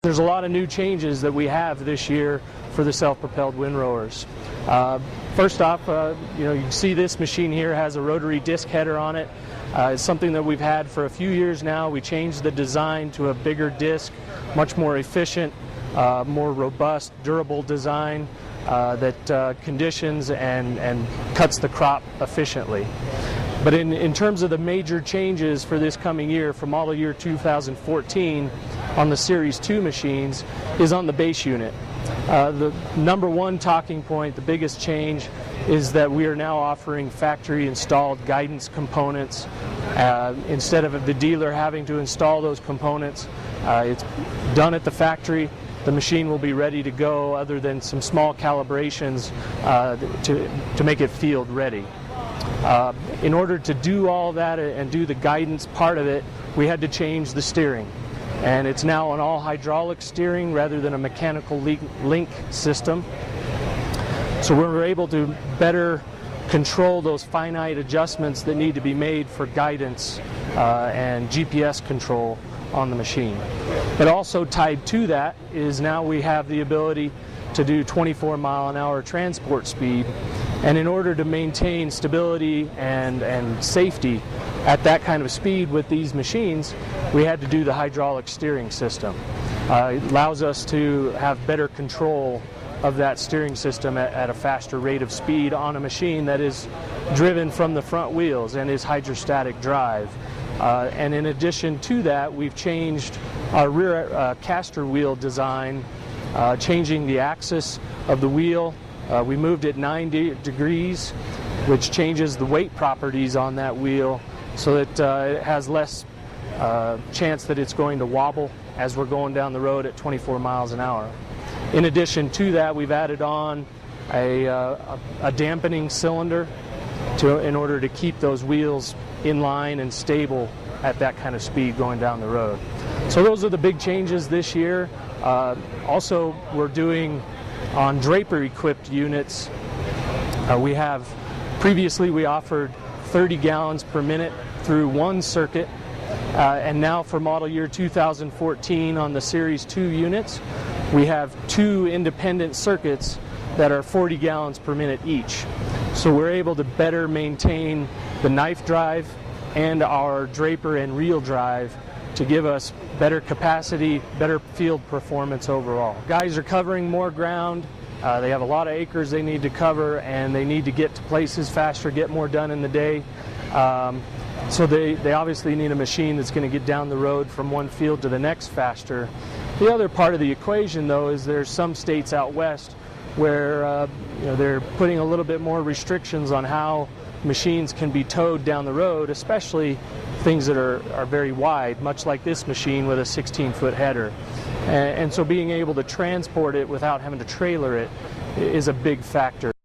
There's a lot of new changes that we have this year for the self-propelled Windrowers. First off, you can see this machine here has a rotary disc header on it. It's something that we've had for a few years now. We changed the design to a bigger disc, much more efficient, more robust, durable design that conditions and cuts the crop efficiently. But in terms of the major changes for this coming year, for model year 2014, on the Series 2 machines, is on the base unit. The number one talking point, the biggest change, is that we are now offering factory installed guidance components. Instead of the dealer having to install those components, it's done at the factory. The machine will be ready to go, other than some small calibrations to make it field ready. In order to do all that and do the guidance part of it, we had to change the steering. And it's now an all hydraulic steering rather than a mechanical link system. So we're able to better control those finite adjustments that need to be made for guidance and GPS control on the machine. But also tied to that is now we have the ability to do 24-mile-an-hour transport speed. And in order to maintain stability and safety at that kind of speed with these machines, we had to do the hydraulic steering system. It allows us to have better control of that steering system at a faster rate of speed on a machine that is driven from the front wheels and is hydrostatic drive. And in addition to that, we've changed our rear caster wheel design, changing the axis of the wheel. We moved it 90 degrees, which changes the weight properties on that wheel so that it has less chance that it's going to wobble as we're going down the road at 24 miles an hour. In addition to that, we've added on a dampening cylinder in order to keep those wheels in line and stable at that kind of speed going down the road. So those are the big changes this year. Also, we're doing on draper equipped units. Previously we offered 30 gallons per minute through one circuit, and now for model year 2014 on the Series 2 units, we have two independent circuits that are 40 gallons per minute each. So we're able to better maintain the knife drive and our draper and reel drive to give us better capacity, better field performance overall. Guys are covering more ground. They have a lot of acres they need to cover, and they need to get to places faster, get more done in the day. So they obviously need a machine that's going to get down the road from one field to the next faster. The other part of the equation, though, is there's some states out west where they're putting a little bit more restrictions on how machines can be towed down the road, especially things that are very wide, much like this machine with a 16-foot header. And so being able to transport it without having to trailer it is a big factor.